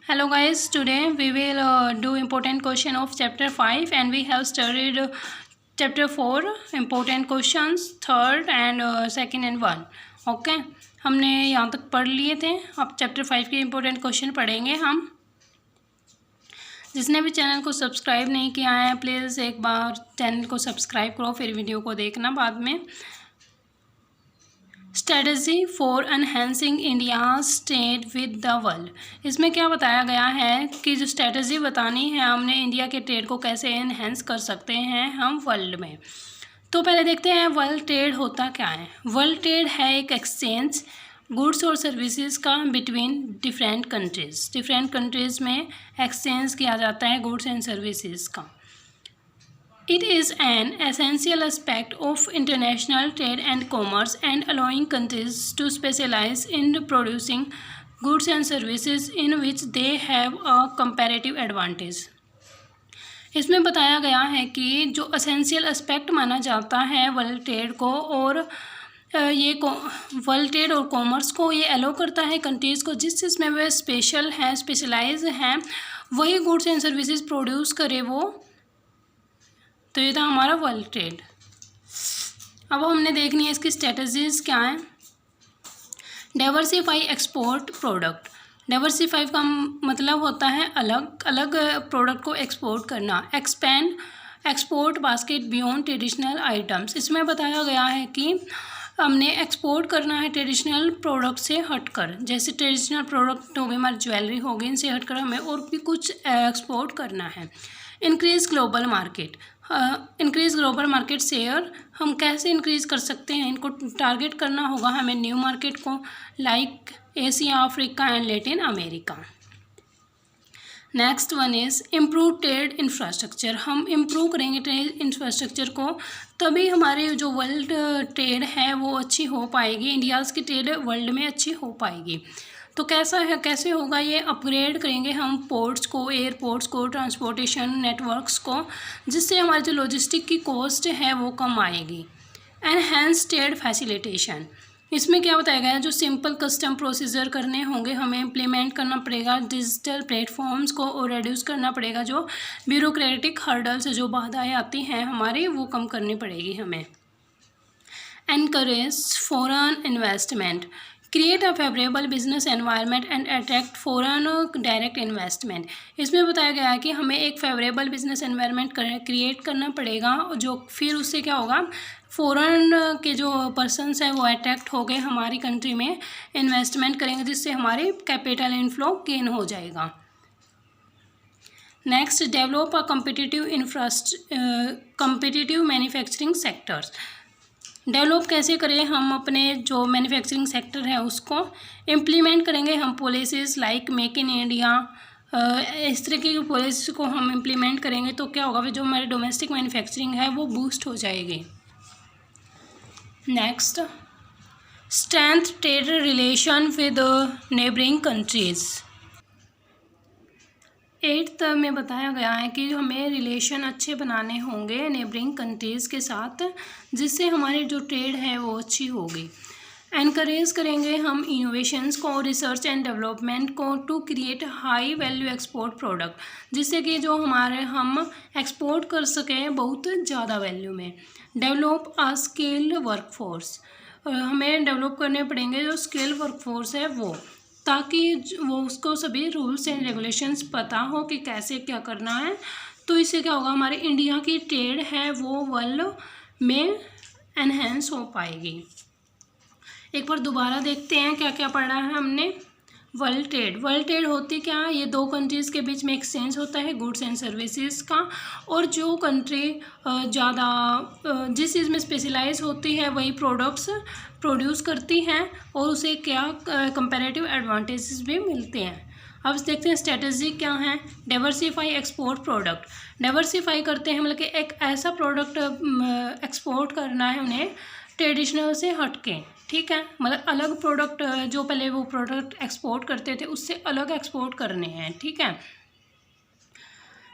Hello guys, today we will do important question of chapter 5 and we have studied chapter 4 important questions third and second and one. Okay हमने यहाँ तक पढ़ लिए थे. अब chapter 5 के इम्पोर्टेंट क्वेश्चन पढ़ेंगे हम. जिसने भी चैनल को सब्सक्राइब नहीं किया है प्लीज़ एक बार चैनल को सब्सक्राइब करो, फिर वीडियो को देखना बाद में. Strategy for enhancing India's trade with the world. इसमें क्या बताया गया है कि जो स्ट्रेटजी बतानी है हमने इंडिया के ट्रेड को कैसे एनहेंस कर सकते हैं हम वर्ल्ड में. तो पहले देखते हैं वर्ल्ड ट्रेड होता क्या है. वर्ल्ड ट्रेड है एक एक्सचेंज गुड्स और सर्विसेज का between different countries. Different countries में एक्सचेंज किया जाता है गुड्स एंड सर्विसेज का. It is an essential aspect of international trade and commerce and allowing countries to specialize in producing goods and services in which they have a comparative advantage. इसमें बताया गया है कि जो एसेंशियल एस्पेक्ट माना जाता है वर्ल्ड ट्रेड को और ये वर्ल्ड ट्रेड और कॉमर्स को ये अलो करता है कंट्रीज़ को जिस चीज़ में वह स्पेशल हैं स्पेशलाइज हैं वही गुड्स एंड सर्विसेज प्रोड्यूस करे वो. तो ये था हमारा वर्ल्ड ट्रेड. अब हमने देखनी है इसकी स्ट्रेटजीज़ क्या हैं. Diversify export product. डाइवर्सिफाई का मतलब होता है अलग अलग प्रोडक्ट को एक्सपोर्ट करना. Expand export basket beyond traditional items. इसमें बताया गया है कि हमने एक्सपोर्ट करना है ट्रेडिशनल प्रोडक्ट से हटकर. जैसे ट्रेडिशनल प्रोडक्ट हो गई हमारी ज्वेलरी हो गई, इनसे हटकर हमें और भी कुछ एक्सपोर्ट करना है. Increase global market. Increase global market share हम कैसे इंक्रीज़ कर सकते हैं. इनको टारगेट करना होगा हमें न्यू मार्केट को like Asia, Africa and Latin America. Next one is improve trade infrastructure. हम इम्प्रूव करेंगे ट्रेड इंफ्रास्ट्रक्चर को तभी हमारे जो वर्ल्ड ट्रेड है वो अच्छी हो पाएगी. इंडियाज़ की ट्रेड वर्ल्ड में अच्छी हो पाएगी. तो कैसा है कैसे होगा ये. अपग्रेड करेंगे हम पोर्ट्स को, एयरपोर्ट्स को, ट्रांसपोर्टेशन नेटवर्क्स को जिससे हमारी जो लॉजिस्टिक की कॉस्ट है वो कम आएगी. Enhance trade facilitation. इसमें क्या बताया गया है जो सिंपल कस्टम प्रोसीजर करने होंगे हमें इम्प्लीमेंट करना पड़ेगा डिजिटल प्लेटफॉर्म्स को और रिड्यूस करना पड़ेगा. जो ब्यूरोक्रेटिक हर्डल्स जो बाधाएँ आती हैं हमारी वो कम करनी पड़ेगी हमें. Encourage foreign investment. Create a favourable business environment and attract foreign direct investment. इसमें बताया गया है कि हमें एक फेवरेबल बिजनेस एनवायरनमेंट क्रिएट करना पड़ेगा जो फिर उससे क्या होगा फॉरेन के जो पर्सनस हैं वो अट्रैक्ट हो गए हमारी कंट्री में इन्वेस्टमेंट करेंगे जिससे हमारी कैपिटल इनफ्लो गेन हो जाएगा. Next develop a competitive manufacturing sectors. Develop कैसे करें हम अपने जो मैन्युफैक्चरिंग सेक्टर है उसको इम्प्लीमेंट करेंगे हम policies like make in India. इस तरह की पॉलिसी को हम इम्प्लीमेंट करेंगे तो क्या होगा जो हमारी डोमेस्टिक मैन्युफैक्चरिंग है वो बूस्ट हो जाएगी. Next strength trade relation with neighbouring countries. 8th में बताया गया है कि हमें रिलेशन अच्छे बनाने होंगे नेबरिंग कंट्रीज़ के साथ जिससे हमारी जो ट्रेड है वो अच्छी होगी. एनकरेज करेंगे हम इनोवेशंस को, रिसर्च एंड डेवलपमेंट को to create high value export product जिससे कि जो हमारे हम एक्सपोर्ट कर सकें बहुत ज़्यादा वैल्यू में. Develop a skilled workforce. हमें डेवलप करने पड़ेंगे जो स्किल वर्कफोर्स है वो ताकि वो उसको सभी रूल्स एंड रेगुलेशंस पता हो कि कैसे क्या करना है. तो इससे क्या होगा हमारे इंडिया की ट्रेड है वो वर्ल्ड में एनहेंस हो पाएगी. एक बार दोबारा देखते हैं क्या क्या पढ़ा है हमने. वर्ल्ड ट्रेड होती क्या है. ये दो कंट्रीज़ के बीच में एक्सचेंज होता है गुड्स एंड सर्विसेज का और जो कंट्री ज़्यादा जिस चीज़ में स्पेशलाइज होती है वही प्रोडक्ट्स प्रोड्यूस करती हैं और उसे क्या कंपैरेटिव एडवांटेजेस भी मिलते हैं. अब देखते हैं स्ट्रेटजी क्या है. Diversify export product. डाइवर्सिफाई करते हैं मतलब कि एक ऐसा प्रोडक्ट एक्सपोर्ट करना है उन्हें ट्रेडिशनल से हटके. ठीक है, मतलब अलग प्रोडक्ट जो पहले वो प्रोडक्ट एक्सपोर्ट करते थे उससे अलग एक्सपोर्ट करने हैं. ठीक है.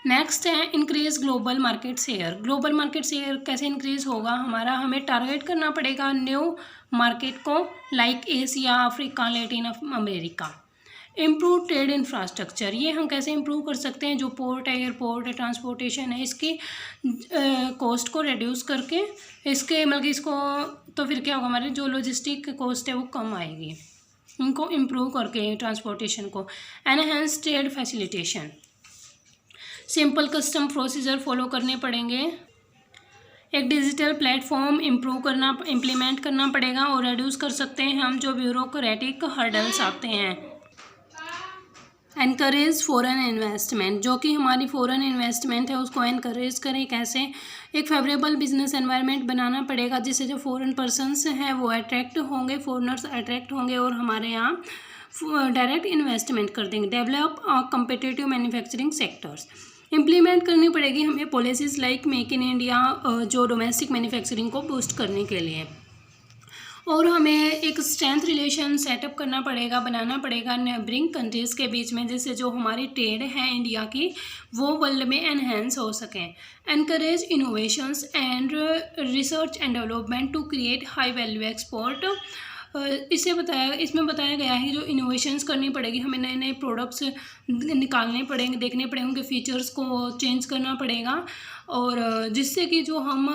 नेक्स्ट है increase global market share. Global market share कैसे इंक्रीज़ होगा हमारा. हमें टारगेट करना पड़ेगा न्यू मार्केट को like Asia, Africa, Latin America. Improve trade infrastructure, ये हम कैसे इम्प्रूव कर सकते हैं, जो पोर्ट है, एयरपोर्ट है, ट्रांसपोर्टेशन है, इसकी कॉस्ट को रिड्यूस करके इसके मतलब कि इसको, तो फिर क्या होगा, हमारे जो लॉजिस्टिक कॉस्ट है वो कम आएगी, उनको इम्प्रूव करके ट्रांसपोर्टेशन को। Enhance trade facilitation, simple custom procedure follow करने पड़ेंगे, एक डिजिटल प्लेटफॉर्म इम्प्लीमेंट करना पड़ेगा और रिड्यूस कर सकते हैं हम जो ब्यूरोक्रेटिक हर्डल्स आते हैं। एनकरेज फॉरेन इन्वेस्टमेंट, जो कि हमारी फॉरेन इन्वेस्टमेंट है उसको एनकरेज करें, कैसे, एक फेवरेबल बिजनेस एनवायरनमेंट बनाना पड़ेगा जिससे जो फॉरेन पर्सनस हैं वो अट्रैक्ट होंगे, फॉरेनर्स अट्रैक्ट होंगे और हमारे यहाँ डायरेक्ट इन्वेस्टमेंट कर देंगे। Develop competitive manufacturing sectors, implement करनी पड़ेगी हमें policies like make in India, जो डोमेस्टिक मैन्युफैक्चरिंग को बूस्ट करने के लिए। और हमें एक स्ट्रेंथ रिलेशन सेटअप करना पड़ेगा, बनाना पड़ेगा नेबरिंग कंट्रीज़ के बीच में, जिससे जो हमारी ट्रेड है इंडिया की वो वर्ल्ड में एनहेंस हो सकें। Encourage innovations and research and development to create high value export, इसमें बताया गया है जो इनोवेशंस करनी पड़ेगी, हमें नए नए प्रोडक्ट्स निकालने पड़ेंगे, देखने पड़ेंगे, उनके फीचर्स को चेंज करना पड़ेगा, और जिससे कि जो हम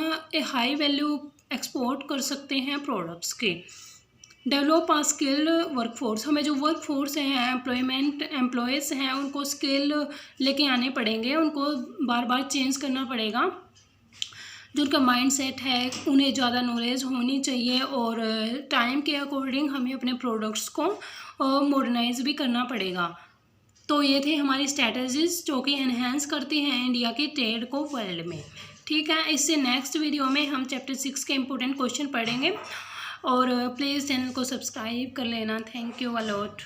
हाई वैल्यू एक्सपोर्ट कर सकते हैं प्रोडक्ट्स के। डेवलप आ स्किल्ड वर्कफोर्स, हमें जो वर्कफोर्स है, एम्प्लॉयज़ हैं, उनको स्किल लेके आने पड़ेंगे, उनको बार बार चेंज करना पड़ेगा, जो उनका माइंड सेट है उन्हें ज़्यादा नॉलेज होनी चाहिए, और टाइम के अकॉर्डिंग हमें अपने प्रोडक्ट्स को मॉडर्नाइज भी करना पड़ेगा। तो ये थे हमारी स्ट्रैटेजीज जो कि एनहेंस करती हैं इंडिया की ट्रेड को वर्ल्ड में। ठीक है, इससे नेक्स्ट वीडियो में हम चैप्टर 6 के इम्पोर्टेंट क्वेश्चन पढ़ेंगे, और प्लीज़ चैनल को सब्सक्राइब कर लेना। Thank you a lot.